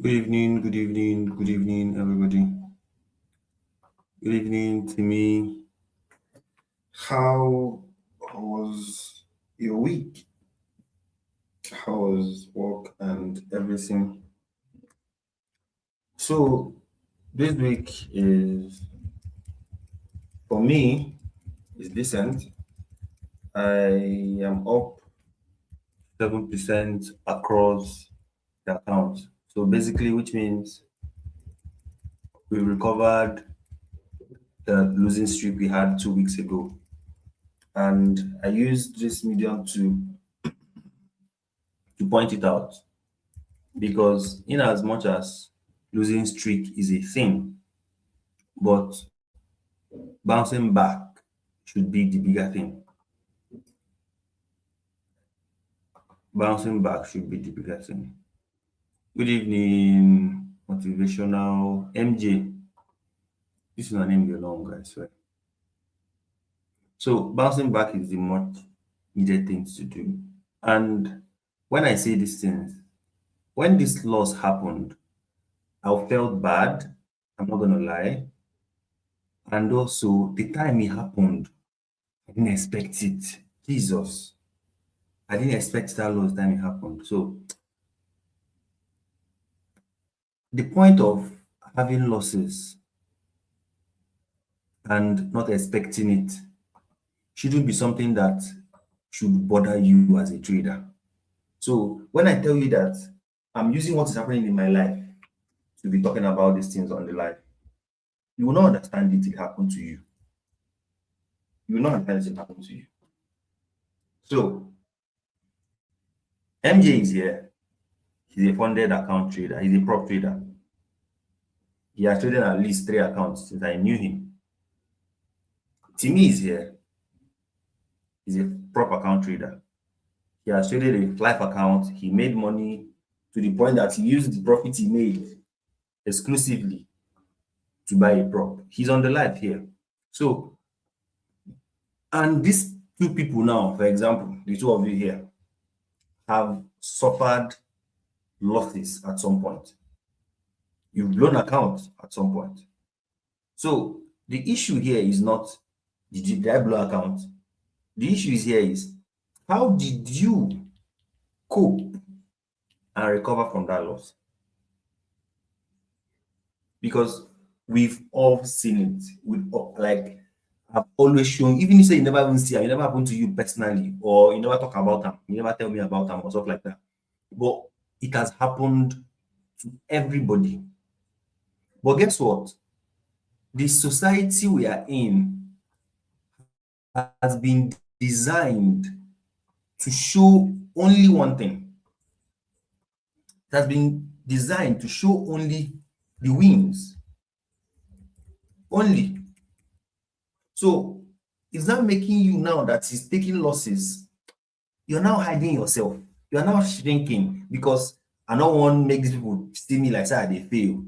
Good evening, good evening, everybody. Good evening to me. How was your week? How was work and everything? So, this week is, for me, is decent. I am up 7% across the account. So, basically, which means we recovered the losing streak we had 2 weeks ago. And I used this medium to point it out because in as much as losing streak is a thing, but bouncing back should be the bigger thing. Bouncing back should be the bigger thing. Good evening, motivational MJ. This is my name be long, I swear. So bouncing back is the much needed thing to do. And when I say these things, when this loss happened, I felt bad. I'm not gonna lie. And also the time it happened, I didn't expect it. Jesus. I didn't expect that loss time it happened. So the point of having losses and not expecting it shouldn't be something that should bother you as a trader. So when I tell you that I'm using what is happening in my life to be talking about these things on the live, you will not understand it happened to you. You will not understand it happened to you. So MJ is here. He's a funded account trader. He's a prop trader. He has traded at least 3 accounts since I knew him. Timmy is here. He's a prop account trader. He has traded a live account. He made money to the point that he used the profit he made exclusively to buy a prop. He's on the live here. So, and these two people now, for example, the two of you here, have suffered losses at some point. You've blown accounts at some point. So the issue here is not did I blow account? The issue is here is how did you cope and recover from that loss? Because we've all seen it. We've all, like I've always shown, even if you say you never even see it, it never happened to you personally, or you never talk about them, you never tell me about them or stuff like that. But it has happened to everybody. But guess what? The society we are in has been designed to show only one thing. It has been designed to show only the wins. Only. So it's not making you now that is taking losses. You're now hiding yourself. You're now shrinking because I don't want to make these people see me like say they fail.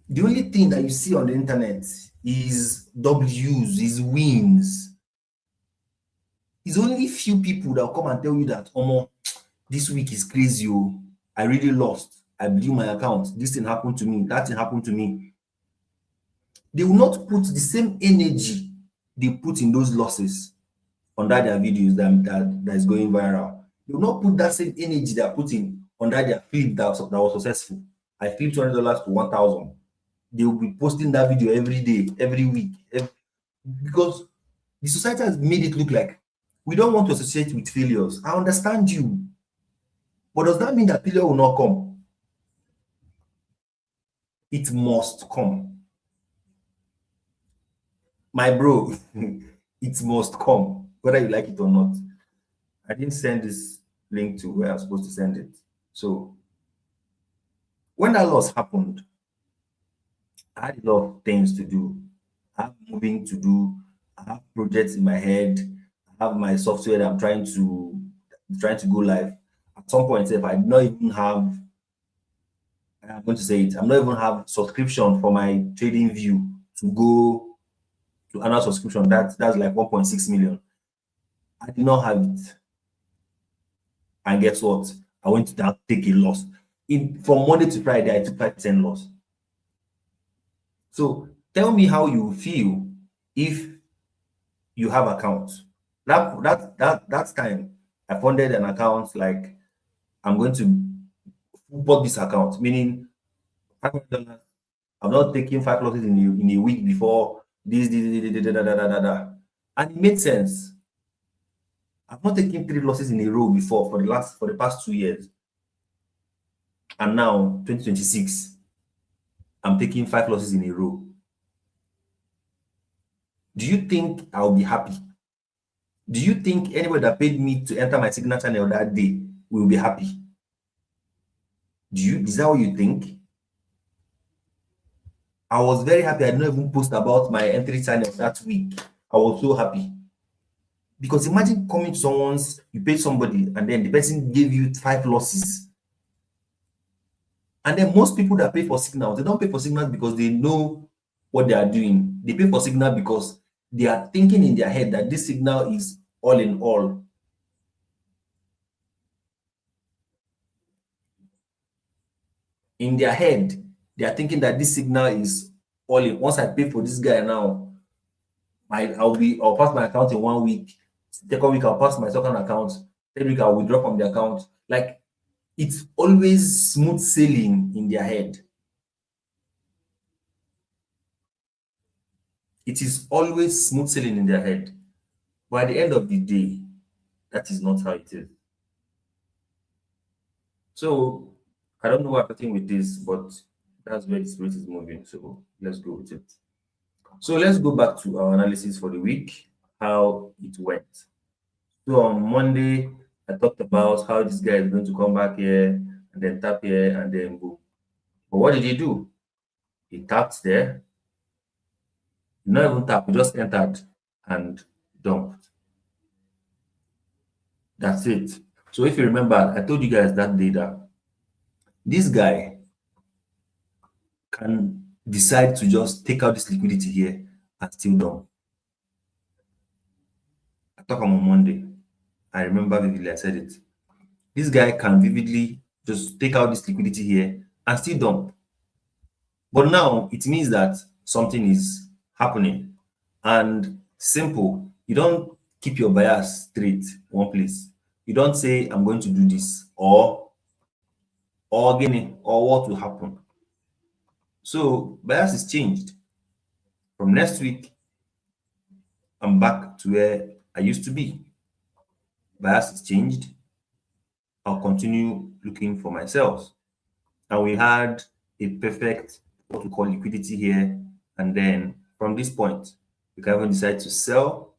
The only thing that you see on the internet is W's, is wins. It's only few people that will come and tell you that, Omo, this week is crazy. Oh, I really lost. I blew my account. This thing happened to me. That thing happened to me. They will not put the same energy they put in those losses under their videos that is going viral. They will not put that same energy they are putting under their flip that was successful. I flipped $200 to 1,000. They will be posting that video every day, every week, because the society has made it look like we don't want to associate with failures. I understand you, but does that mean that failure will not come? It must come. My bro, it must come, whether you like it or not. I didn't send this link to where I'm supposed to send it. So when that loss happened, I had a lot of things to do. I have moving to do. I have projects in my head. I have my software that I'm trying to go live. At some point, if I did not even have, I'm going to say it, I'm not even have subscription for my trading view to go to annual subscription. That's like 1.6 million. I did not have it. And guess what? I went to now take a loss. From Monday to Friday, I took 5% loss. So tell me how you feel if you have accounts. That time I funded an account like I'm going to bought this account, meaning $500. I'm not taking 5 losses in a week before this, and it made sense. I've not taken 3 losses in a row before for the past 2 years, and now 2026, I'm taking 5 losses in a row. Do you think I'll be happy? Do you think anybody that paid me to enter my Signal channel that day will be happy? Is that what you think? I was very happy. I didn't even post about my entry channel that week. I was so happy. Because imagine coming to you paid somebody, and then the person gave you 5 losses. And then most people that pay for Signal, they don't pay for Signal because they know what they are doing. They pay for Signal because they are thinking in their head that this Signal is all in all. In their head, they are thinking that this Signal is all in. Once I pay for this guy now, I'll pass my account in 1 week. Second week, I'll pass my second account. Third week, I'll withdraw from the account. Like, it's always smooth sailing in their head. It is always smooth sailing in their head. But at the end of the day, that is not how it is. So I don't know what I'm with this, but that's where the spirit is moving. So let's go with it. So let's go back to our analysis for the week, how it went. So on Monday, I talked about how this guy is going to come back here and then tap here and then go. But what did he do? He tapped there. Not even tap, he just entered and dumped. That's it. So if you remember, I told you guys that day that this guy can decide to just take out this liquidity here and still dump. I talked on Monday. I remember vividly, I said it. This guy can vividly just take out this liquidity here and still dump. But now it means that something is happening. And simple, you don't keep your bias straight one place. You don't say, I'm going to do this, or again, or what will happen. So bias is changed. From next week, I'm back to where I used to be. Bias is changed. I'll continue looking for myself. And we had a perfect, what we call liquidity here. And then from this point, we can even decide to sell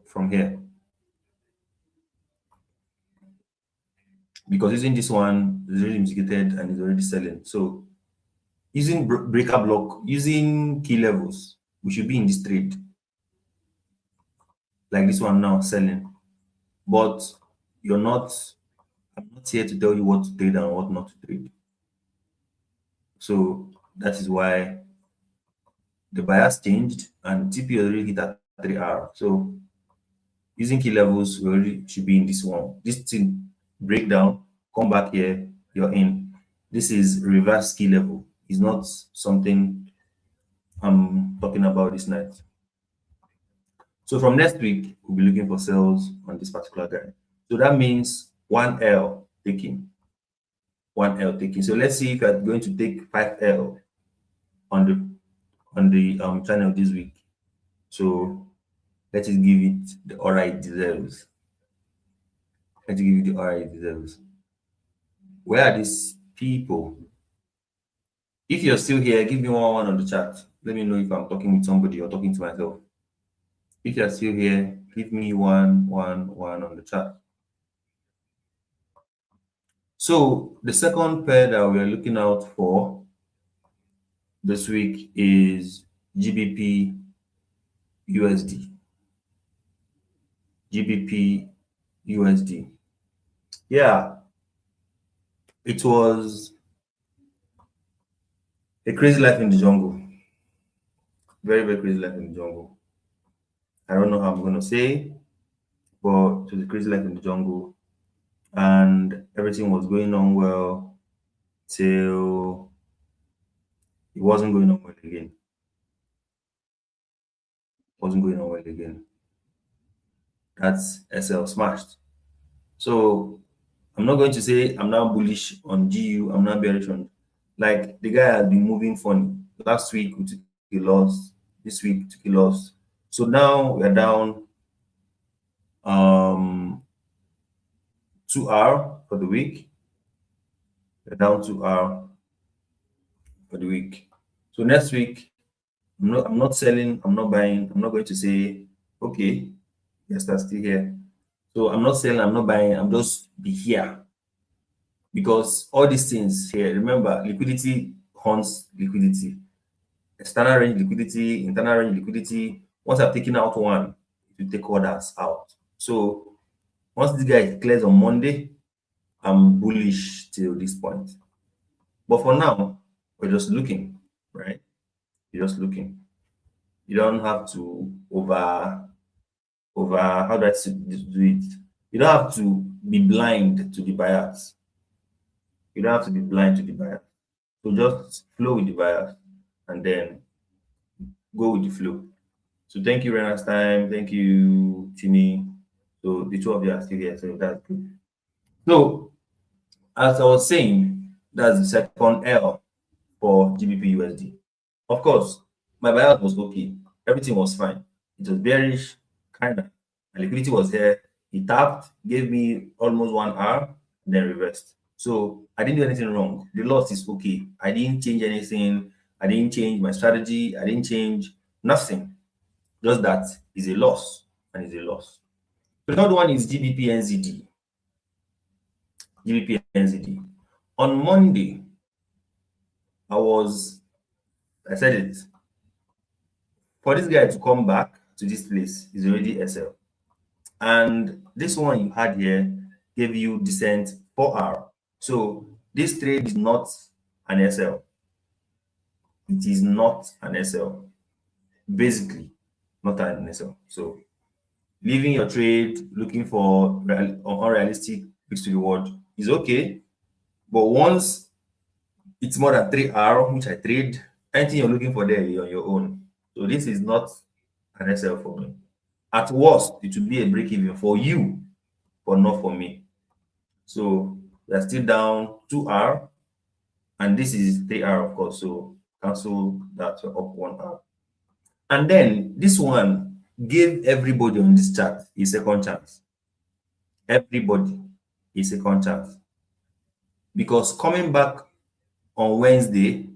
from here. Because using this one is already mitigated and is already selling. So using breaker block, using key levels, we should be in this trade. Like this one now, selling. But I'm not here to tell you what to trade and what not to trade. So that is why the bias changed and TP already hit at 3R. So using key levels, we already should be in this one. This thing breakdown, come back here, you're in. This is reverse key level. It's not something I'm talking about this night. So from next week, we'll be looking for sales on this particular guy. So that means 1L taking. 1L taking. So let's see if I'm going to take 5L on the channel this week. So let us give it the aura it deserves. Let's give it the aura it deserves. Where are these people? If you're still here, give me one on the chat. Let me know if I'm talking with somebody or talking to myself. If you're still here, give me one on the chat. So the second pair that we're looking out for this week is GBP USD. GBP USD. Yeah, it was a crazy life in the jungle. Very, very crazy life in the jungle. I don't know how I'm going to say, but it was a crazy life in the jungle. and everything was going on well till it wasn't going on well again. Wasn't going on well again. That's SL smashed. So I'm not going to say I'm now bullish on GU. I'm not bearish on. Like the guy has been moving funny. Last week we took a loss. This week we took a loss. So now we're down um 2R for the week. We're down 2R for the week. So next week I'm not selling, I'm not buying, I'm not going to say, okay, yes, that's still here. So I'm not selling, I'm not buying, I'm just be here. Because all these things here, remember, liquidity hunts liquidity. External range liquidity, internal range liquidity. Once I've taken out one, it will take others out. So once this guy clears on Monday, I'm bullish till this point. But for now, we're just looking, right? You're just looking. You don't have to over how do I do it? You don't have to be blind to the buyers. You don't have to be blind to the buyers. So just flow with the buyers and then go with the flow. So thank you, Rena's time. Thank you, Timmy. So the two of you are still here, so that's good. So as I was saying, that's the second L for GBP USD. Of course, my buyout was okay. Everything was fine. It was bearish, kind of. My liquidity was here. He tapped, gave me almost 1 hour, then reversed. So I didn't do anything wrong. The loss is okay. I didn't change anything. I didn't change my strategy. I didn't change nothing. Just that is a loss and is a loss. The third one is GBP NZD. GBP NZD. On Monday, I said it, for this guy to come back to this place is already SL. And this one you had here gave you decent 4R. So this trade is not an SL. It is not an SL. Basically, not an SL. So leaving your trade, looking for unrealistic risk to reward is okay. But once it's more than 3R, which I trade, anything you're looking for there, you're on your own. So this is not an SL for me. At worst, it will be a break even for you, but not for me. So we're still down 2R, and this is 3R, of course. So cancel that, you're up 1R. And then this one gave everybody on this chart a second chance. Everybody a second chance. Because coming back on Wednesday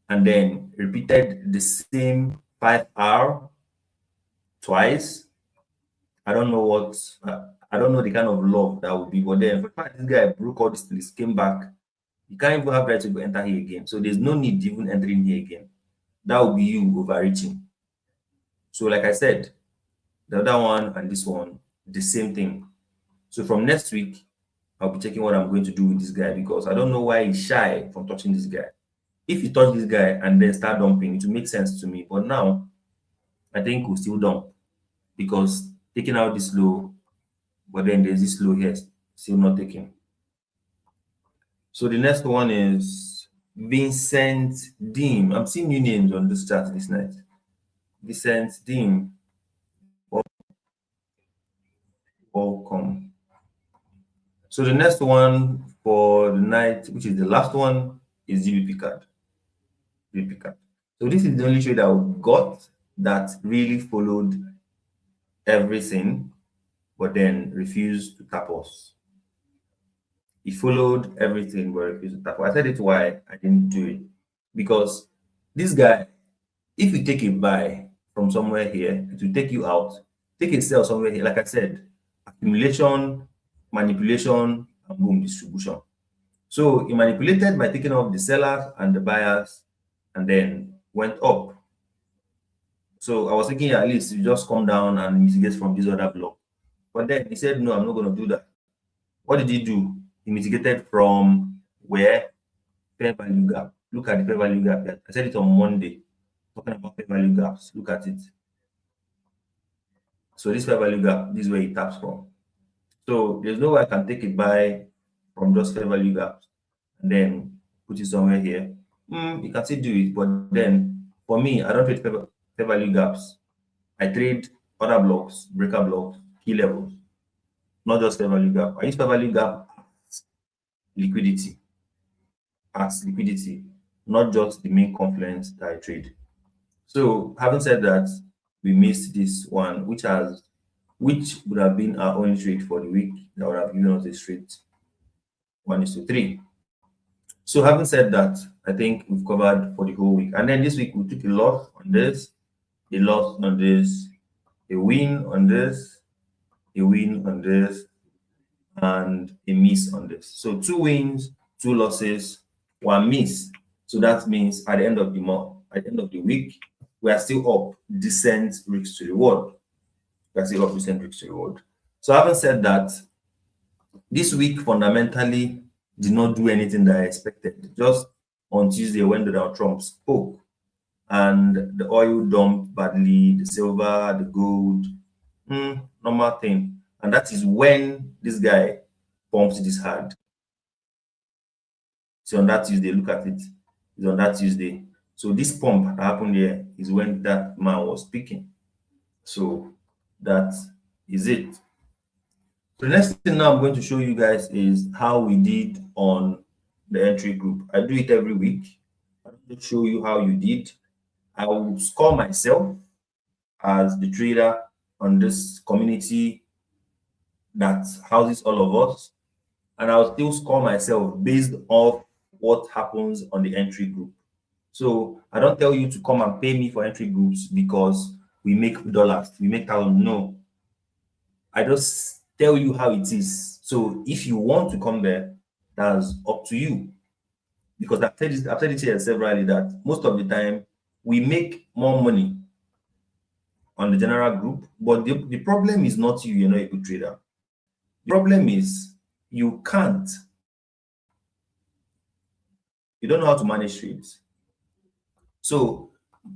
and then repeated the same 5R twice, I don't know what, I don't know the kind of love that would be. But then, for fact, this guy broke all this list, came back. You can't even have right to go enter here again. So there's no need even entering here again. That would be you overreaching. So, like I said, the other one and this one, the same thing. So from next week, I'll be checking what I'm going to do with this guy because I don't know why he's shy from touching this guy. If you touch this guy and then start dumping, it will make sense to me. But now, I think we'll still dump because taking out this low, but then there's this low here, still not taking. So the next one is Vincent Deem. I'm seeing new names on this chart this night. Vincent Deem. Welcome. So the next one for the night, which is the last one, is GBP card. GBP card. So this is the only trade I got that really followed everything, but then refused to tap us. He followed everything, but refused to tap us. I said it why I didn't do it. Because this guy, if you take a buy from somewhere here, it will take you out. Take a sell somewhere here. Like I said, accumulation, manipulation, and boom, distribution. So he manipulated by taking off the sellers and the buyers and then went up. So I was thinking at least you just come down and mitigate from this other block. But then he said, no, I'm not going to do that. What did he do? He mitigated from where? Fair value gap. Look at the fair value gap. I said it on Monday, talking about fair value gaps. Look at it. So this fair value gap, this is where he taps from. So there's no way I can take it by from just fair value gaps and then put it somewhere here. You can still do it, but then for me, I don't trade fair value gaps. I trade other blocks, breaker blocks, key levels, not just fair value gap. I use fair value gap liquidity as liquidity, not just the main confluence that I trade. So having said that, we missed this one, which would have been our only trade for the week that would have given us a straight 1:3. So having said that, I think we've covered for the whole week. And then this week we took a loss on this, a loss on this, a win on this, a win on this, and a miss on this. So 2 wins, 2 losses, 1 miss. So that means at the end of the month, at the end of the week, we are still up decent risk to reward. We are still up decent risk to reward. So having said that, this week fundamentally did not do anything that I expected. Just on Tuesday when Donald Trump spoke and the oil dumped badly, the silver, the gold, normal thing. And that is when this guy pumps this hard. So on that Tuesday, look at it. It's on that Tuesday. So this pump that happened here is when that man was speaking. So that is it. So the next thing now I'm going to show you guys is how we did on the entry group. I do it every week. I'm going to show you how you did. I will score myself as the trader on this community that houses all of us, and I'll still score myself based off what happens on the entry group. So I don't tell you to come and pay me for entry groups because we make dollars, we make thousands. No, I just tell you how it is. So if you want to come there, that's up to you. Because I've said it here severally that most of the time we make more money on the general group, but the problem is not you're not a good trader. The problem is you don't know how to manage trades. So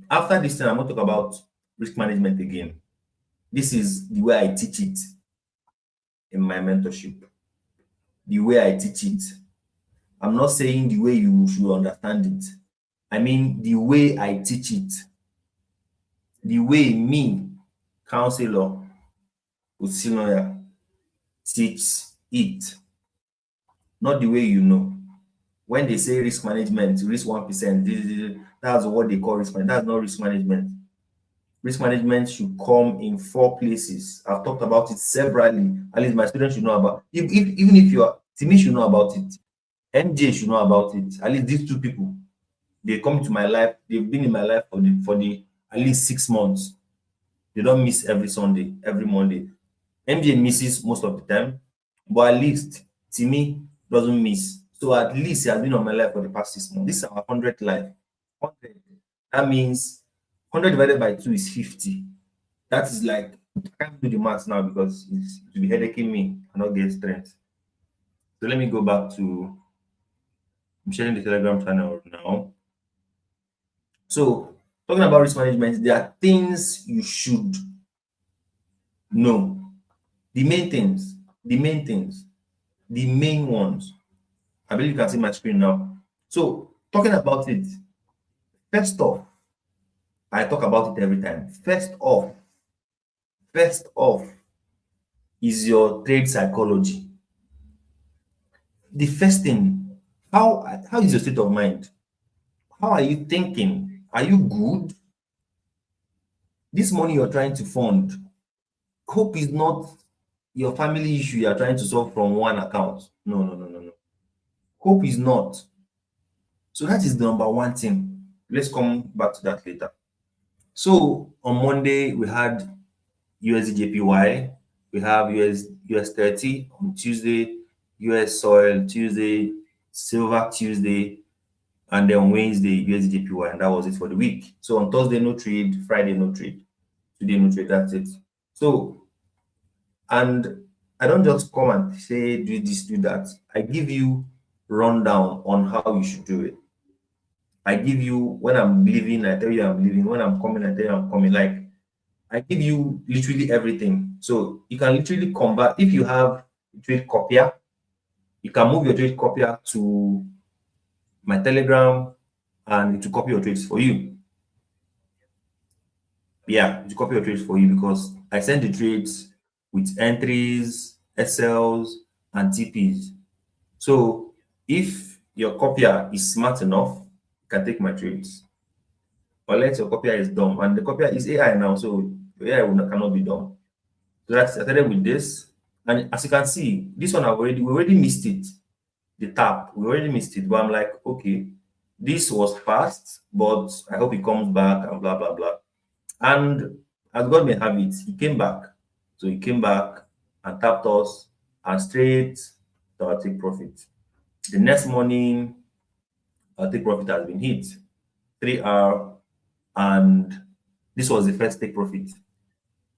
after this thing, I'm going to talk about risk management again. This is the way I teach it in my mentorship. The way I teach it. I'm not saying the way you should understand it. I mean the way I teach it. The way me, counselor, Usinoya, teach it. Not the way you know. When they say risk management, risk 1%, that's what they call risk management. That's not risk management. Risk management should come in 4 places. I've talked about it severally. At least my students should know about it. Even if you're Timmy should know about it. MJ should know about it. At least these 2 people, they come into my life. They've been in my life for the at least 6 months. They don't miss every Sunday, every Monday. MJ misses most of the time, but at least Timmy doesn't miss. So at least he has been on my life for the past 6 months. This is our 100th life. 100. That means 100 divided by 2 is 50. That is like, I can't do the maths now because it will be headaching me and not get strength. So let me go back to, I'm sharing the Telegram channel now. So talking about risk management, there are things you should know. The main things, the main ones. I believe you can see my screen now. So talking about it, first off, I talk about it every time. First off is your trade psychology. The first thing, how is your state of mind? How are you thinking? Are you good? This money you're trying to fund, hope is not your family issue you are trying to solve from one account. No. Hope is not. So that is the number one thing. Let's come back to that later. So on Monday we had USDJPY, we have US 30 on Tuesday, US soil Tuesday, silver Tuesday, and then on Wednesday USDJPY, and that was it for the week. So on Thursday no trade, Friday no trade, today no trade. That's it. So, and I don't just come and say do this, do that. I give you rundown on how you should do it. I give you, when I'm leaving, I tell you I'm leaving. When I'm coming, I tell you I'm coming. Like, I give you literally everything. So you can literally convert. If you have trade copier. You can move your trade copier to my Telegram and it will copy your trades for you. Yeah, it will copy your trades for you because I send the trades with entries, SLs, and TPs. So if your copier is smart enough, you can take my trades. Unless your copier is dumb, and the copier is AI now, so AI cannot be dumb. So that's I started with this, and as you can see, this one we already missed it. The tap, we already missed it. But I'm like, okay, this was fast, but I hope it comes back and blah blah blah. And as God may have it, he came back. So he came back and tapped us and straight to our take profit. The next morning, our take profit has been hit 3R, and this was the first take profit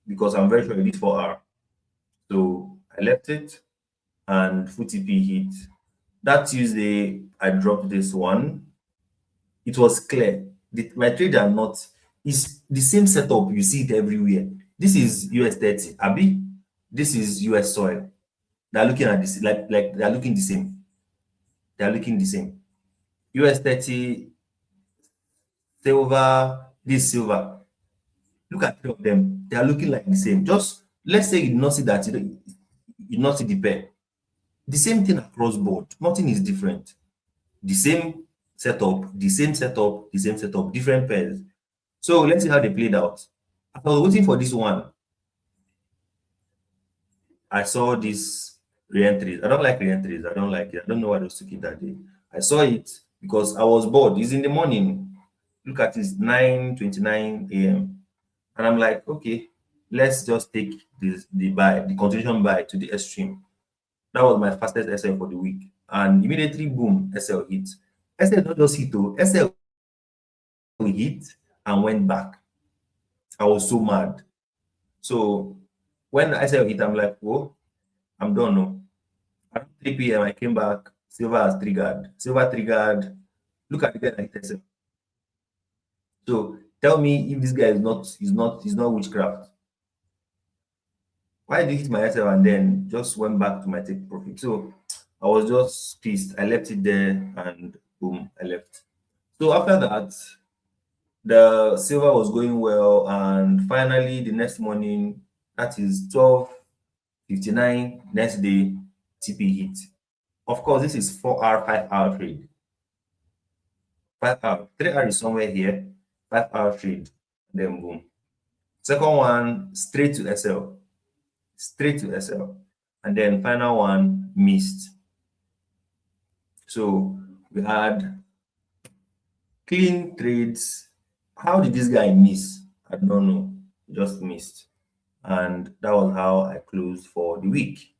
because I'm very sure it did 4R. So I left it and FTP hit. That Tuesday, I dropped this one. It was clear. My trades are not, it's the same setup. You see it everywhere. This is US 30, Abi. This is US soil. They're looking at this, like they're looking the same. They're looking the same. US 30, silver, this silver. Look at three of them. They are looking like the same. Just let's say you did not see that, you did not see the pair. The same thing across board. Nothing is different. The same setup, the same setup, the same setup, different pairs. So let's see how they played out. As I was waiting for this one, I saw this re-entries. I don't like re-entries. I don't like it. I don't know why those took it that day. I saw it because I was bored. It's in the morning. Look at this, 9:29 a.m. And I'm like, okay, let's just take the buy, the continuation buy to the extreme. That was my fastest SL for the week. And immediately, boom, SL hit. SL not just hit, though. SL hit and went back. I was so mad. So when SL hit, I'm like, whoa, I'm done. No. At 3 p.m., I came back. Silver has triggered. Silver triggered. Look at the guy that hit SL. So tell me if this guy is not witchcraft. Why did you hit my SL and then just went back to my take profit? So I was just pissed. I left it there and boom, I left. So after that, the silver was going well, and finally the next morning, that is 12:59, next day, TP hit. Of course, this is 4R, 5R trade. 5R, 3R is somewhere here, 5R trade, then boom. Second one, straight to SL. Straight to SL. And then final one, missed. So we had clean trades. How did this guy miss? I don't know. Just missed. And that was how I closed for the week.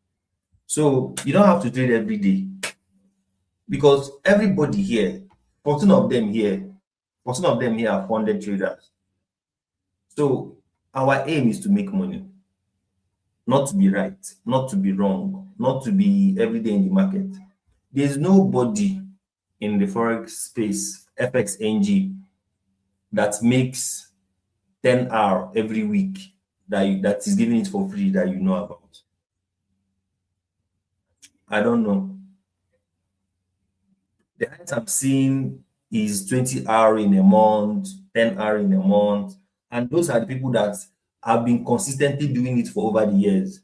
So you don't have to trade every day because everybody here, 14 of them here are funded traders. So our aim is to make money, not to be right, not to be wrong, not to be every day in the market. There's nobody in the forex space, FXNG, that makes 10R every week that is giving it for free that you know about. I don't know. The highest I'm seeing is 20R in a month, 10R in a month, and those are the people that have been consistently doing it for over the years.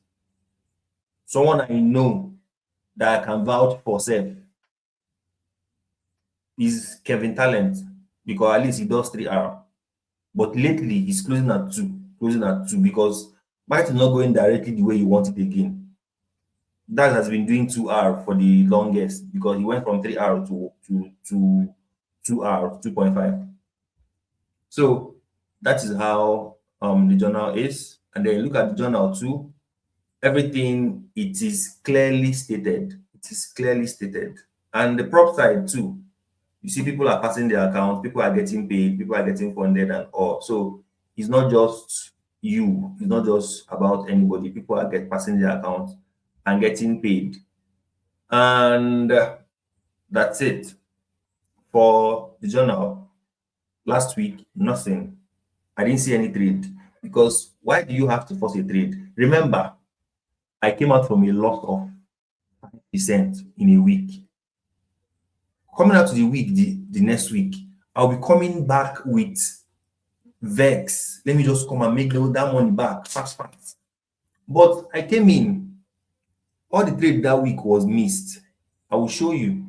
Someone I know that I can vouch for self is Kevin Talent, because at least he does 3R. But lately he's closing at 2, because market is not going directly the way you want it again. That has been doing 2R for the longest because he went from 3R to 2R, 2.5. So that is how the journal is. And then look at the journal too. Everything, it is clearly stated. It is clearly stated. And the prop side too. You see people are passing their accounts, people are getting paid, people are getting funded and all. So it's not just you. It's not just about anybody. People are passing their accounts and getting paid. And that's it. For the journal, last week, nothing. I didn't see any trade. Because why do you have to force a trade? Remember, I came out from a loss of in a week. Coming out to the week, the next week, I'll be coming back with vex. Let me just come and make that money back fast. But I came in, all the trade that week was missed. I will show you.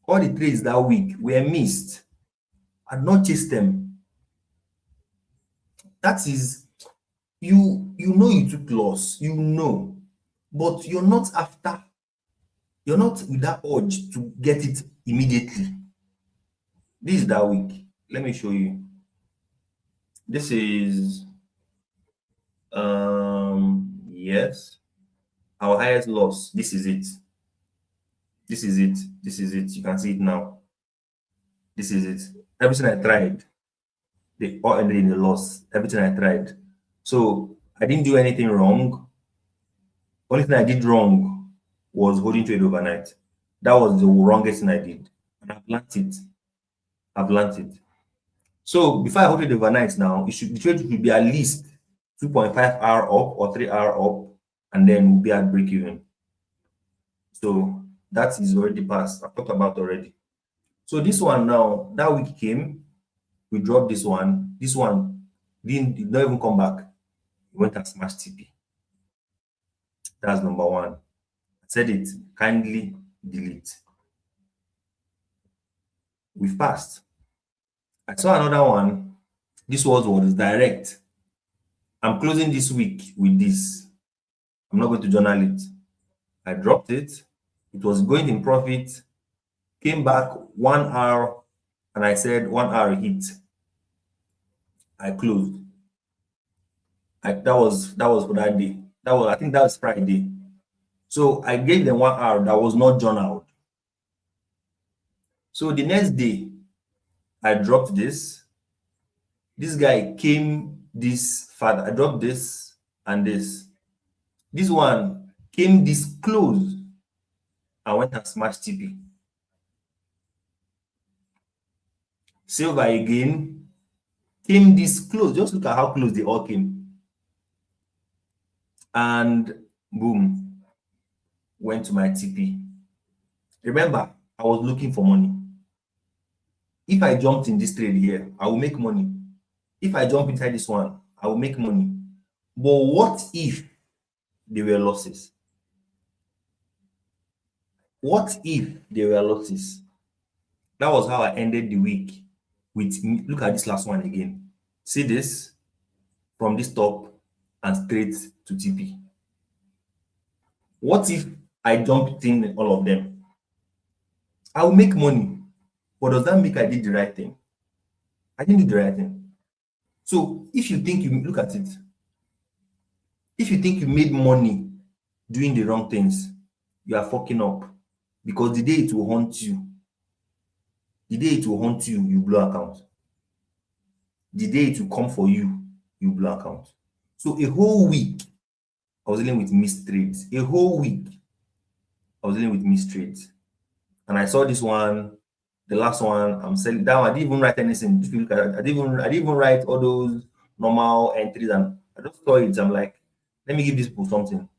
All the trades that week were missed. I'd not chased them. That is, you know you took loss, but you're not with that urge to get it immediately. This is that week. Let me show you. This is yes, our highest loss. This is it. You can see it now. This is it. Everything I tried, they all ended in a loss. Everything I tried. So I didn't do anything wrong. Only thing I did wrong was holding trade overnight. That was the wrongest thing I did. And I've learned it. So before I hold it overnight now, the trade should be at least 2.5 hour up or 3 hour up, and then we'll be at break even. So that is already passed. I've talked about already. So this one now, that week came, we dropped this one. This one did not even come back. We went and smashed TP. That's number one. I said it, kindly delete. We've passed. I saw another one. This was direct. I'm closing this week with this. I'm not going to journal it. I dropped it. It was going in profit. Came back 1 hour, and I said 1 hour hit. I closed. That was for that day. I think that was Friday. So I gave them 1 hour that was not journaled. So the next day, I dropped this. This guy came this far. I dropped this and this. This one came this close. I went and smashed TP. Silver again came this close. Just look at how close they all came. And boom, went to my TP. Remember, I was looking for money. If I jumped in this trade here, I will make money. If I jump inside this one, I will make money. But what if there were losses? What if there were losses? That was how I ended the week with, look at this last one again. See this? From this top and straight to TP. What if I jumped in all of them? I will make money. But does that make I did the right thing? I didn't do the right thing. So if you think look at it. If you think you made money doing the wrong things, you are fucking up. Because the day it will haunt you, you blow account. The day it will come for you, you blow account. So a whole week, I was dealing with missed trades. A whole week, I was dealing with missed trades. And I saw this one, the last one, I'm selling down. I didn't even write anything. If you look at it, I didn't even write all those normal entries, and I just saw it. I'm like, let me give this people something.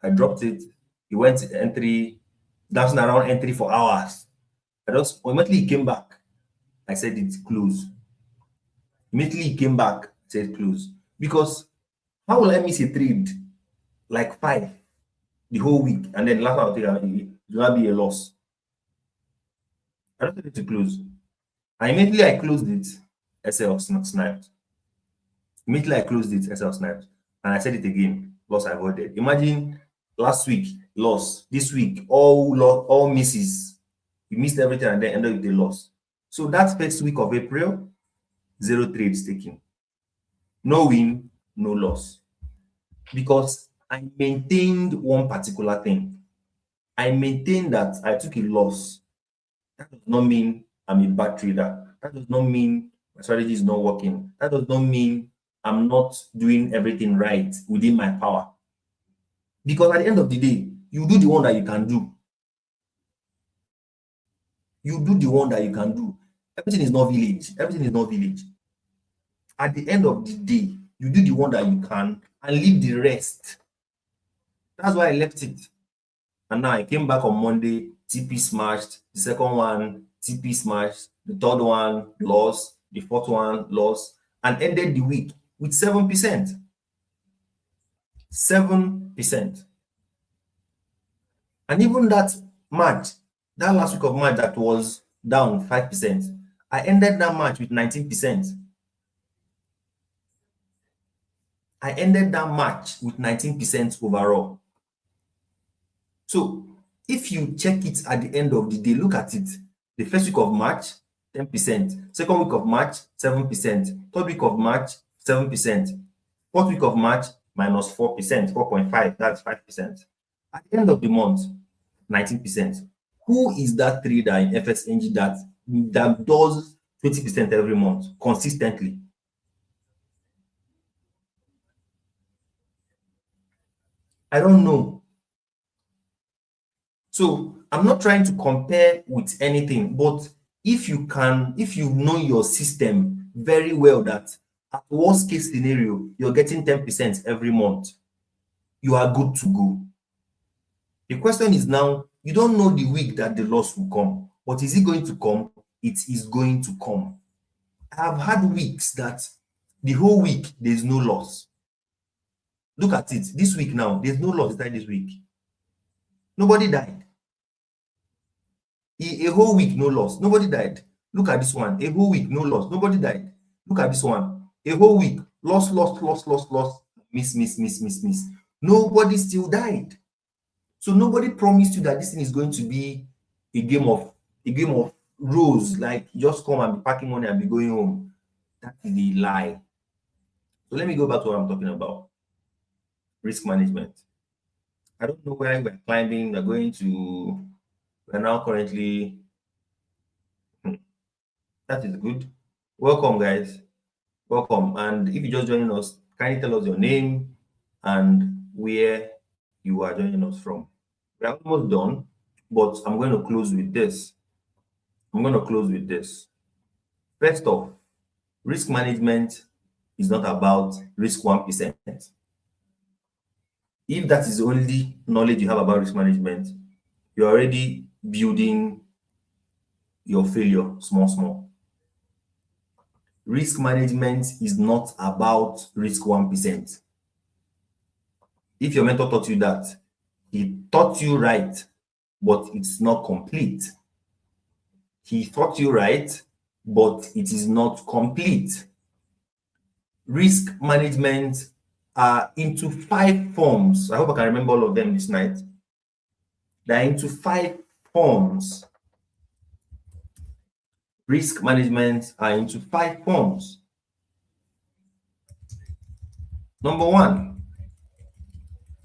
I dropped it. He went to entry, dancing around entry for hours. Immediately he came back. I said it's close. Immediately he came back, said close. Because how will I miss a trade like 5 the whole week, and then last one I'll take it will be a loss? I don't want it to close. And immediately I closed it, SL sniped. Immediately I closed it, SL sniped. And I said it again, loss avoided. Imagine last week, loss. This week, all misses. You missed everything and then ended with a loss. So that first week of April, 0 trades taken. No win, no loss. Because I maintained one particular thing. I maintained that I took a loss. That does not mean I'm a bad trader. That does not mean my strategy is not working. That does not mean I'm not doing everything right within my power. Because at the end of the day, you do the one that you can do. You do the one that you can do. Everything is not village. Everything is not village. At the end of the day, you do the one that you can and leave the rest. That's why I left it. And now I came back on Monday, TP smashed, the second one, TP smashed, the third one, lost, the fourth one, lost, and ended the week with 7%. 7%. And even that March, that last week of March that was down 5%, I ended that March with 19%. I ended that March with 19% overall. So if you check it at the end of the day, look at it. The first week of March, 10%. Second week of March, 7%. Third week of March, 7%. Fourth week of March, minus 4%, 4.5, that's 5%. At the end of the month, 19%. Who is that trader in FXNG that does 20% every month consistently? I don't know. So I'm not trying to compare with anything, but if you know your system very well, that at worst case scenario, you're getting 10% every month, you are good to go. The question is now, you don't know the week that the loss will come, but is it going to come? It is going to come. I've had weeks that the whole week there's no loss. Look at it. This week now, there's no loss inside this week. Nobody died. A whole week, no loss. Nobody died. Look at this one. A whole week, no loss. Nobody died. Look at this one. A whole week, loss, miss. Nobody still died. So nobody promised you that this thing is going to be a game of rows, like you just come and be packing money and be going home. That is a lie. So let me go back to what I'm talking about. Risk management. I don't know where we're climbing. We're now currently, that is good. Welcome, guys. Welcome. And if you're just joining us, kindly tell us your name and where you are joining us from. We're almost done, but I'm going to close with this. First off, risk management is not about risk 1%. If that is the only knowledge you have about risk management, you're already building your failure small. Risk management is not about risk 1%. If your mentor taught you that, he taught you right, but it's not complete. He taught you right, but it is not complete. Risk management are into 5 forms. I hope I can remember all of them this night. They're into 5 forms. Risk management are into 5 forms. Number 1,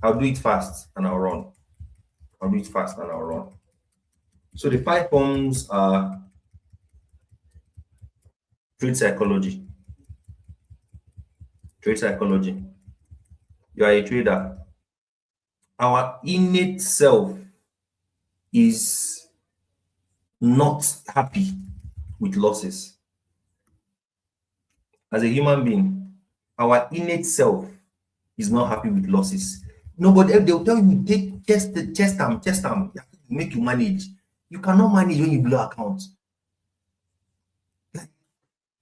I'll do it fast and I'll run. So the 5 forms are trade psychology. You are a trader. Our innate self is not happy with losses. As a human being, our innate self is not happy with losses. Nobody, they'll tell you, take test them, make you manage. You cannot manage when you blow accounts.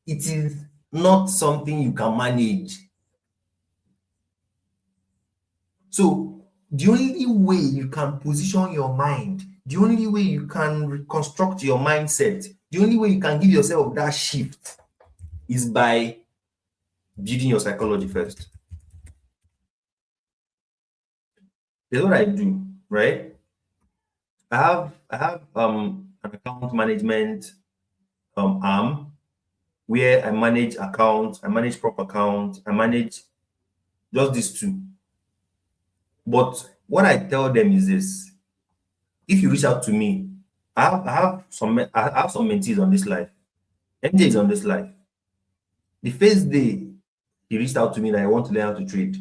It is not something you can manage. So the only way you can position your mind, the only way you can reconstruct your mindset, the only way you can give yourself that shift is by building your psychology first. That's what I do, right? I have an account management arm where I manage accounts, I manage prop accounts, I manage just these 2. But what I tell them is this: if you reach out to me, I have some mentees on this live. MJ is on this live. The first day he reached out to me that I want to learn how to trade,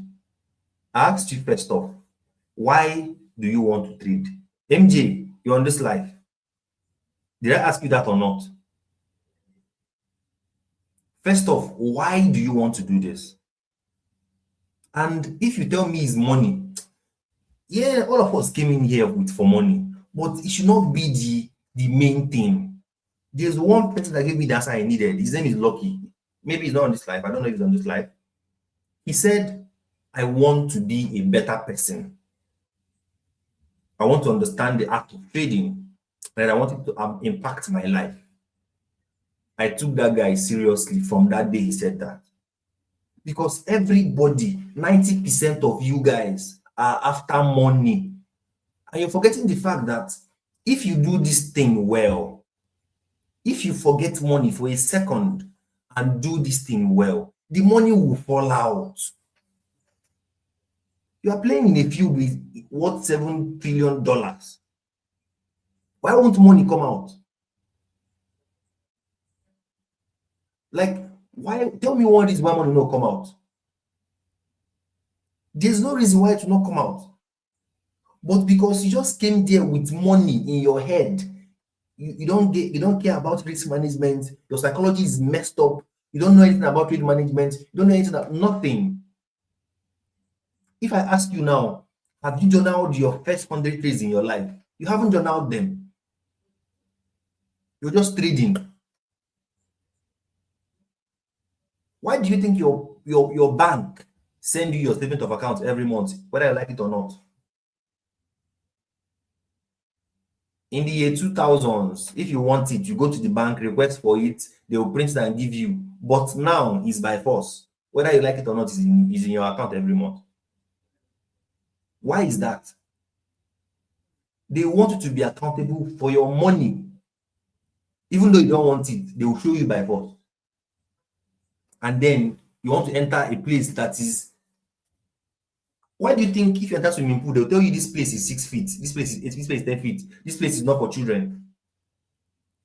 I asked you first off, why do you want to trade? MJ, you're on this live. Did I ask you that or not? First off, why do you want to do this? And if you tell me it's money, Yeah, all of us came in here with for money, but it should not be the main thing. There's one person that gave me the answer I needed. His name is Lucky. Maybe he's not on this live. I don't know if he's on this live. He said, I want to be a better person. I want to understand the act of trading, and I want it to impact my life. I took that guy seriously from that day he said that. Because everybody, 90% of you guys are after money. And you're forgetting the fact that if you do this thing well, if you forget money for a second and do this thing well, the money will fall out. You are playing in a field with worth $7 trillion. Why won't money come out? Like, why? Tell me one reason why money will not come out. There's no reason why it will not come out. But because you just came there with money in your head, you don't care about risk management, your psychology is messed up, you don't know anything about trade management, you don't know anything about nothing. If I ask you now, have you journaled your first 100 trades in your life? You haven't journaled them. You're just trading. Why do you think your bank send you your statement of accounts every month, whether you like it or not? In the year 2000s, if you want it, you go to the bank, request for it, they will print it and give you. But now it's by force. Whether you like it or not, is in your account every month. Why is that? They want you to be accountable for your money. Even though you don't want it, they will show you by force. And then you want to enter a place that is. Why do you think if you enter swimming pool, they'll tell you this place is 6 feet, this place is 8 feet, this place is 10 feet, this place is not for children?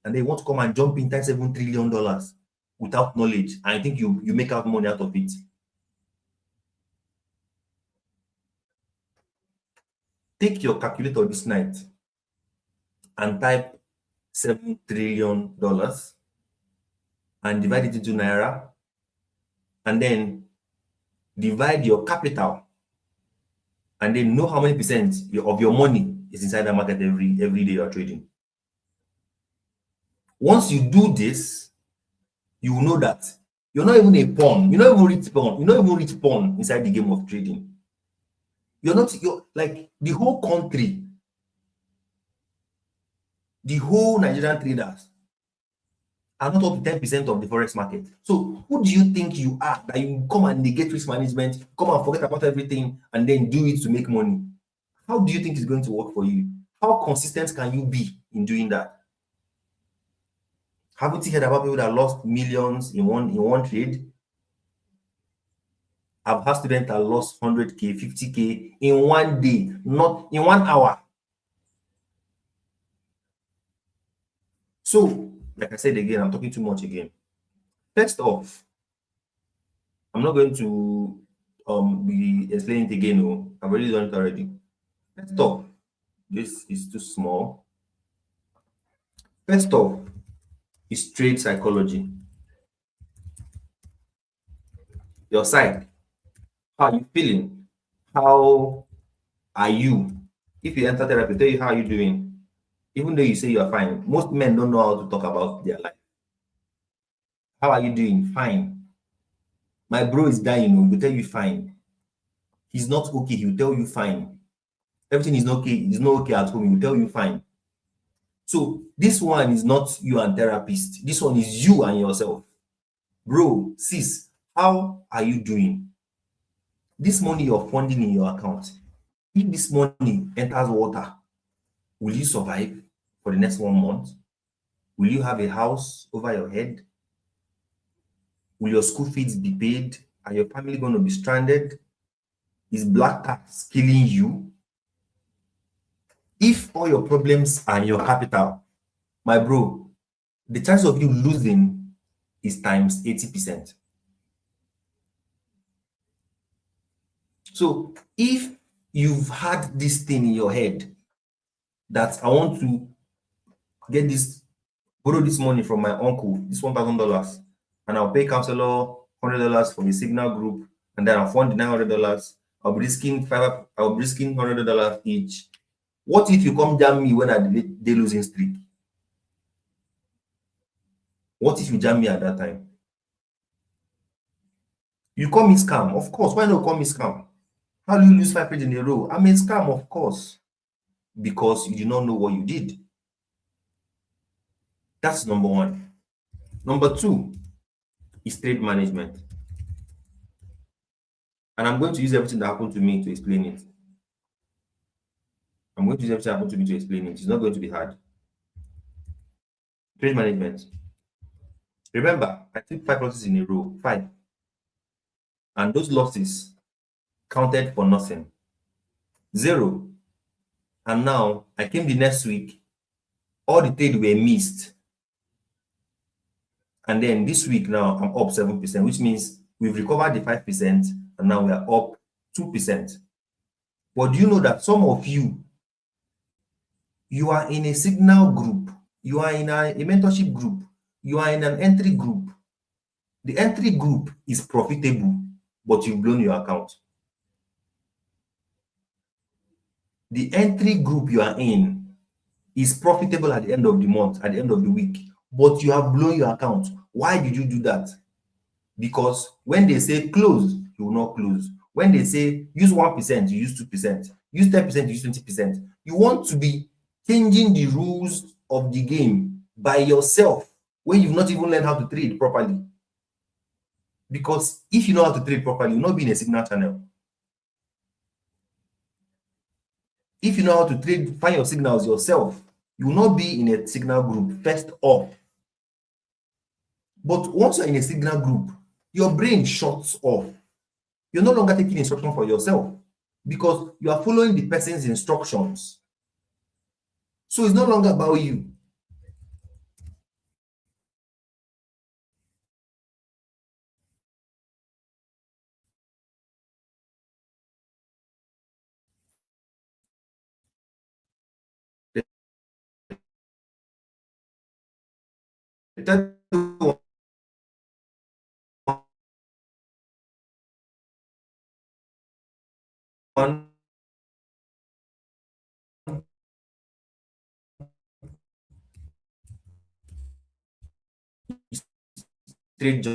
And they want to come and jump in $7 trillion without knowledge, and I think you make out money out of it. Take your calculator this night and type $7 trillion and divide it into naira, and then divide your capital, and then know how many percent of your money is inside the market every day you're trading. Once you do this, you will know that you're not even a pawn. You're not even rich pawn. You're not even rich pawn inside the game of trading. You're like the whole country, the whole Nigerian traders are not up to 10% of the forex market. So who do you think you are that you come and negate risk management, come and forget about everything, and then do it to make money? How do you think it's going to work for you? How consistent can you be in doing that? Haven't you heard about people that lost millions in one trade? I've had students that lost 100K, 50K in one day, not in 1 hour. So, like I said again, I'm talking too much again. First off, I'm not going to be explaining it again. No, I've already done it already. First off, this is too small. First off, is trade psychology. Your side. How are you feeling? How are you? If you enter therapy, tell you how are you doing. Even though you say you are fine, most men don't know how to talk about their life. How are you doing? Fine. My bro is dying, he'll tell you fine. He's not okay, he'll tell you fine. Everything is okay, he's not okay at home, he'll tell you fine. So this one is not you and therapist. This one is you and yourself. Bro, sis, how are you doing? This money you're funding in your account, if this money enters water, will you survive for the next 1 month? Will you have a house over your head? Will your school fees be paid? Are your family going to be stranded? Is black tax killing you? If all your problems are in your capital, my bro, the chance of you losing is times 80%. So if you've had this thing in your head that I want to borrow this money from my uncle, this $1,000, and I'll pay counselor $100 for the signal group, and then I'll fund the $900, I'll be risking $100 each. What if you come jam me when I day losing streak? What if you jam me at that time? You call me scam, of course. Why not call me scam? How do you lose 5 trades in a row? I'm a scam, of course, because you do not know what you did. That's number one. Number two is trade management. And I'm going to use everything that happened to me to explain it. I'm going to use everything that happened to me to explain it. It's not going to be hard. Trade management. Remember, I took 5 losses in a row, 5. And those losses counted for nothing. 0. And now I came the next week, all the trades were missed. And then this week now I'm up 7%, which means we've recovered the 5%, and now we are up 2%. But do you know that some of you are in a signal group, you are in a mentorship group, you are in an entry group. The entry group is profitable, but you've blown your account. The entry group you are in is profitable at the end of the month, at the end of the week, but you have blown your account. Why did you do that? Because when they say close, you will not close. When they say use 1%, you use 2%. Use 10%, you use 20%. You want to be changing the rules of the game by yourself when you've not even learned how to trade properly. Because if you know how to trade properly, you'll not be in a signal channel. If you know how to trade, find your signals yourself, you will not be in a signal group first off. But once you're in a signal group, your brain shuts off. You're no longer taking instruction for yourself because you are following the person's instructions. So it's no longer about you. The third one is trade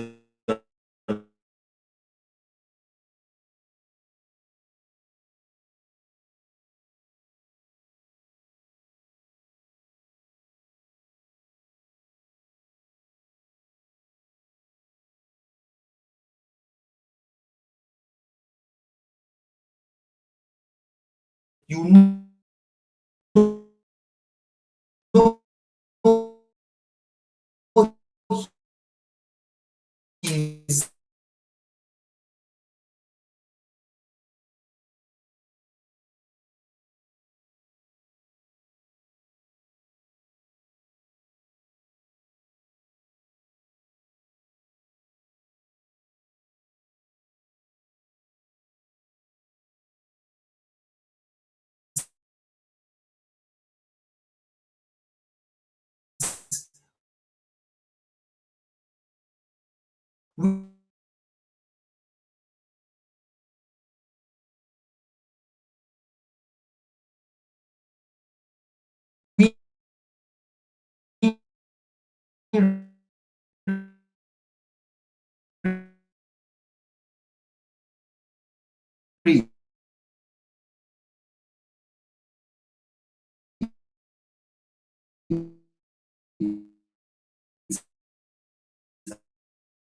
you know is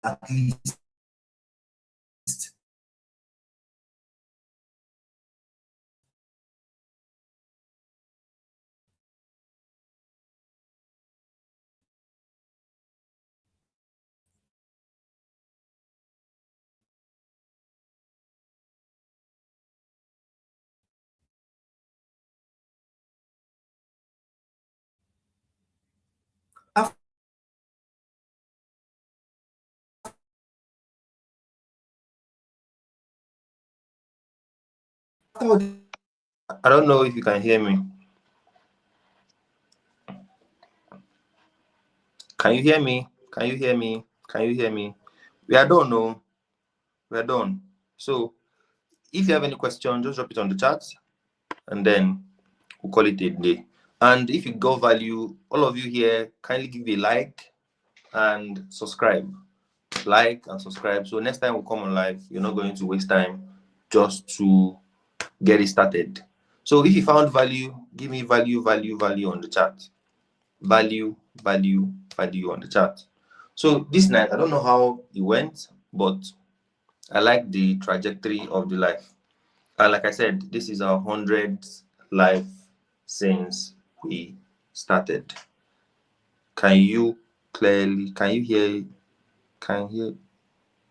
at least after. I don't know if you can hear me. Can you hear me? Can you hear me? Can you hear me? We are done, no? We are done. So if you have any question, just drop it on the chat, and then we'll call it a day. And if you got value, all of you here, kindly give a like and subscribe. Like and subscribe. So next time we come on live, you're not going to waste time just to get it started. So if you found value, give me value on the chat. Value on the chat. So this night, I don't know how it went, but I like the trajectory of the life. And like I said, this is our 100th live since we started. Can you hear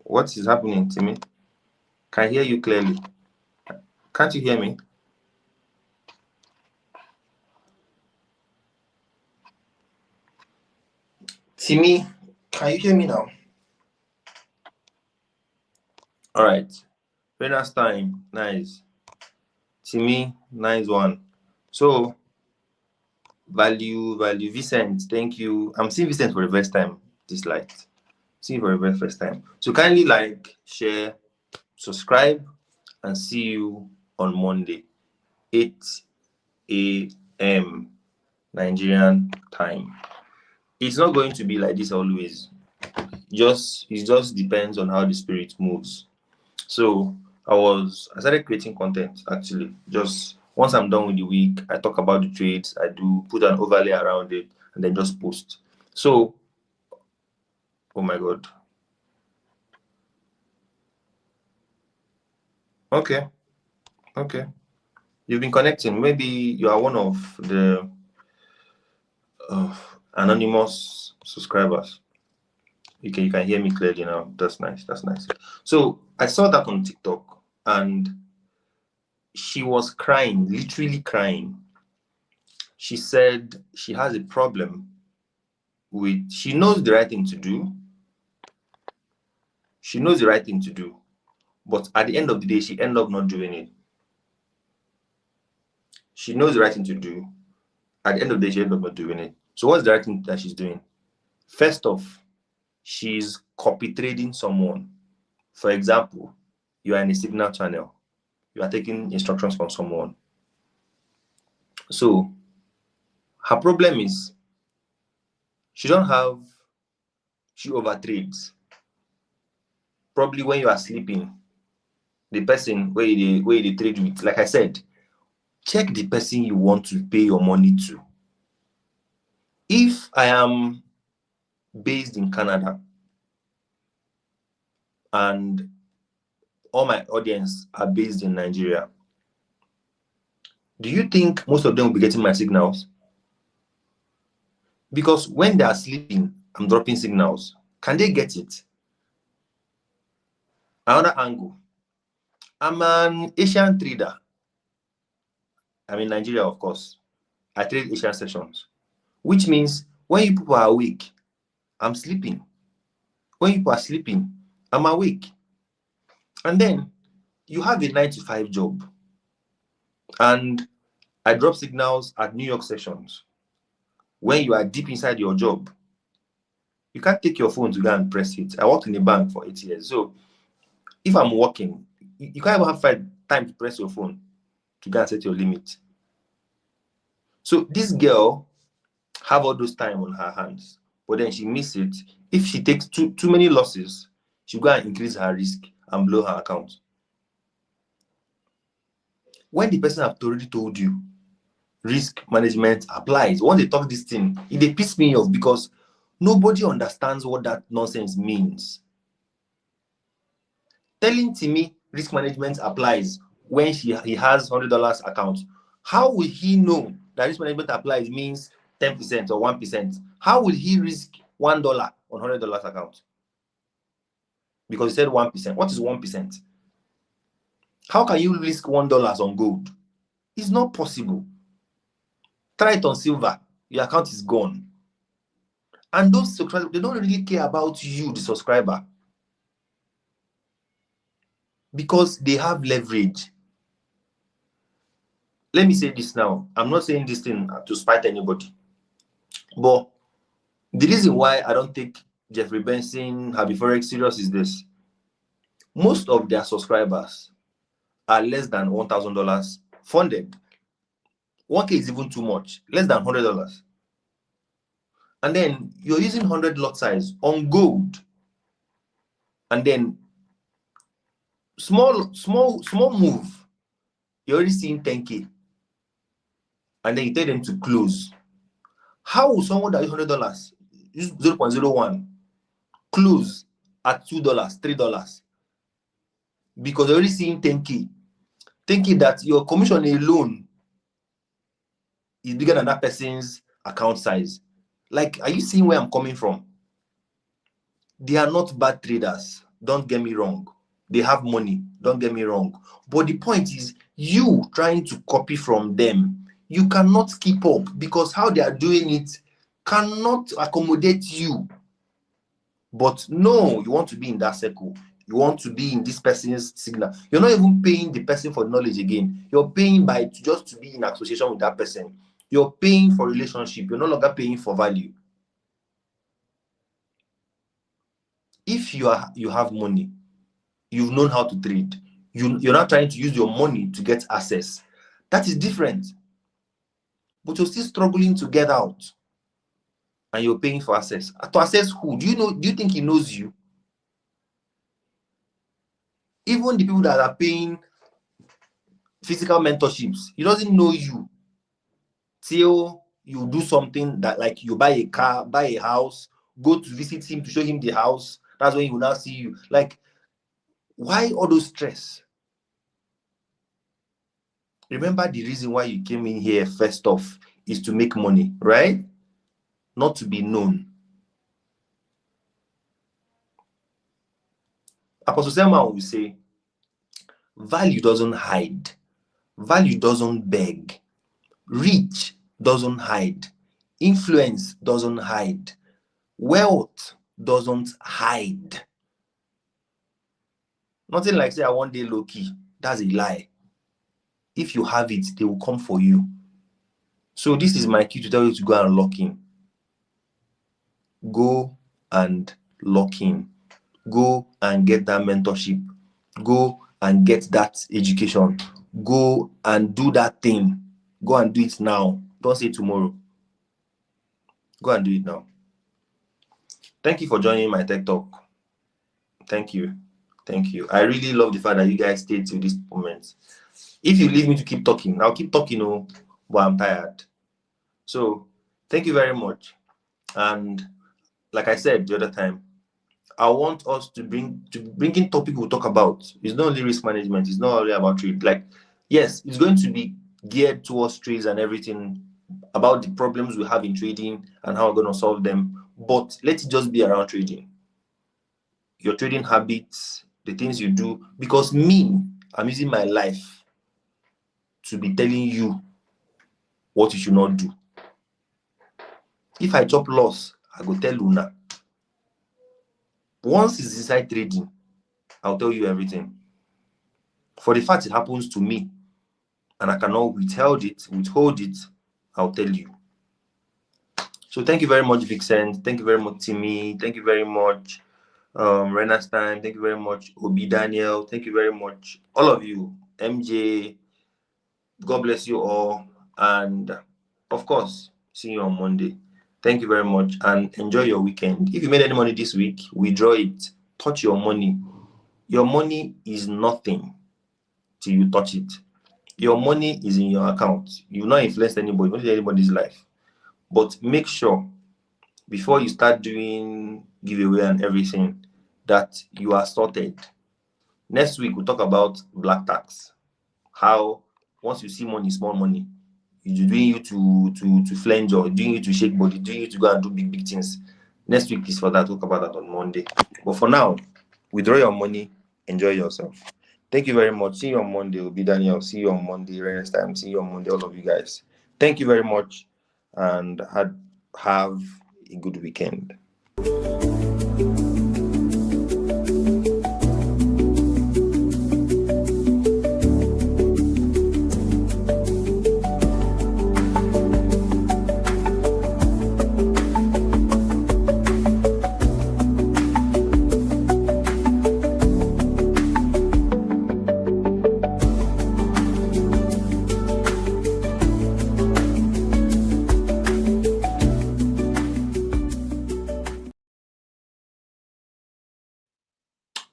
what is happening to me? Can hear you clearly. Can't you hear me? Timmy, can you hear me now? All right. Rena's time, nice. Timmy, nice one. So, value. Vincent, thank you. I'm seeing Vincent for the first time this light. See you for the very first time. So kindly like, share, subscribe, and see you on Monday, 8 a.m. Nigerian time. It's not going to be like this always. It just depends on how the spirit moves. So I started creating content actually. Just once I'm done with the week, I talk about the trades, I do put an overlay around it, and then just post. So, oh my God. Okay. You've been connecting. Maybe you are one of the anonymous subscribers. You can hear me clearly now. That's nice. So I saw that on TikTok, and she was crying, literally crying. She said she has a problem with, she knows the right thing to do. But at the end of the day, she ended up not doing it. She knows the right thing to do. At the end of the day, she ended up not doing it. So what's the right thing that she's doing? First off, she's copy trading someone. For example, you are in a signal channel. You are taking instructions from someone. So her problem is she overtrades. Probably when you are sleeping, the person where they trade with, like I said, check the person you want to pay your money to. If I am based in Canada and all my audience are based in Nigeria, do you think most of them will be getting my signals? Because when they are sleeping, I'm dropping signals. Can they get it? Another angle. I'm an Asian trader. I'm in Nigeria, of course. I trade Asian sessions, which means when you people are awake, I'm sleeping. When you people are sleeping, I'm awake. And then you have a 9-to-5 job. And I drop signals at New York sessions. When you are deep inside your job, you can't take your phone to go and press it. I worked in a bank for 8 years. So if I'm working, you can't even have time to press your phone to go and set your limit. So this girl have all those time on her hands, but then she miss it. If she takes too many losses, she'll go and increase her risk and blow her account. When the person have already told you risk management applies, once they talk this thing, they piss me off because nobody understands what that nonsense means. Telling Timmy risk management applies when he has $100 account. How will he know that risk management applies means 10% or 1%? How will he risk $1 on $100 account? Because he said 1%. What is 1%? How can you risk $1 on gold? It's not possible. Try it on silver. Your account is gone. And those subscribers, they don't really care about you, the subscriber, because they have leverage. Let me say this now. I'm not saying this thing to spite anybody, but the reason why I don't take Jeffrey Benson, Happy Forex serious is this. Most of their subscribers are less than $1,000 funded. 1K is even too much, less than $100. And then you're using 100 lot size on gold. And then small move, you're already seeing 10K. And then you tell them to close. How will someone that use $100 use 0.01 close at $2, $3? Because you're already seeing 10K. Thinking that your commission alone is bigger than that person's account size. Like, are you seeing where I'm coming from? They are not bad traders. Don't get me wrong. They have money. Don't get me wrong. But the point is, you trying to copy from them, you cannot keep up because how they are doing it cannot accommodate you. But no, you want to be in that circle. You want to be in this person's signal. You're not even paying the person for knowledge again. You're paying by just to be in association with that person. You're paying for relationship. You're no longer paying for value. If you have money, you've known how to trade. You're not trying to use your money to get access. That is different. But you're still struggling to get out. And you're paying for access. To access who? Do you think he knows you? Even the people that are paying physical mentorships, he doesn't know you till you do something that, like, you buy a car, buy a house, go to visit him to show him the house. That's when he will now see you. Like, why all those stress? Remember, the reason why you came in here first off is to make money, right? Not to be known. Apostle Selman will say, value doesn't hide. Value doesn't beg. Reach doesn't hide. Influence doesn't hide. Wealth doesn't hide. Nothing like say, I want day low key. That's a lie. If you have it, they will come for you. So this is my key to tell you to go and lock in. Go and lock in. Go and get that mentorship. Go and get that education. Go and do that thing. Go and do it now. Don't say tomorrow. Go and do it now. Thank you for joining my Tech Talk. Thank you. Thank you. I really love the fact that you guys stayed till this moment. If you leave me to keep talking, I'll keep talking, but I'm tired. So thank you very much. And like I said the other time, I want us to bring in topic we'll talk about. It's not only risk management. It's not only about trade. Like, yes, it's going to be geared towards trades and everything, about the problems we have in trading and how we're going to solve them. But let it just be around trading. Your trading habits, the things you do. Because I'm using my life to be telling you what you should not do. If I chop loss, I go tell Luna. Once it's inside trading, I'll tell you everything. For the fact it happens to me, and I cannot withhold it, I'll tell you. So thank you very much, Vixen. Thank you very much, Timmy. Thank you very much, Renastan. Thank you very much, Obi Daniel. Thank you very much, all of you. MJ, God bless you all. And of course, see you on Monday. Thank you very much and enjoy your weekend. If you made any money this week, withdraw it. Touch your money. Your money is nothing till you touch it. Your money is in your account. You will not influence anybody, not anybody's life. But make sure before you start doing giveaway and everything that you are sorted. Next week we'll talk about black tax. How once you see money, small money, it's doing you to flange or doing you to shake body, doing you to go and do big things. Next week is for that. We'll talk about that on Monday. But for now, withdraw your money, enjoy yourself. Thank you very much. See you on Monday. It'll be Daniel. See you on Monday. Next time. See you on Monday, all of you guys. Thank you very much and have a good weekend.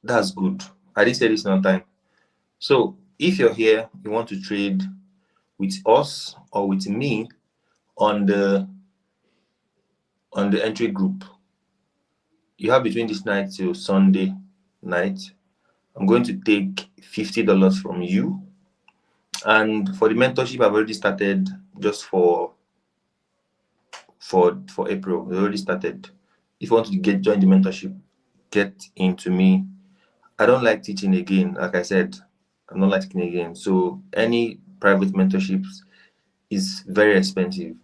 That's good. I did say this on time. So if you're here, you want to trade with us or with me on the entry group, you have between this night till Sunday night. I'm going to take $50 from you. And for the mentorship, I've already started just for April. We already started. If you want to join the mentorship, get into me. I don't like teaching again. Like I said, I'm not like teaching again. So any private mentorships is very expensive.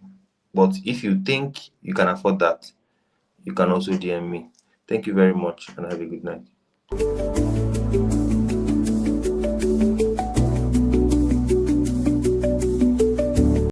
But if you think you can afford that, you can also DM me. Thank you very much and have a good night.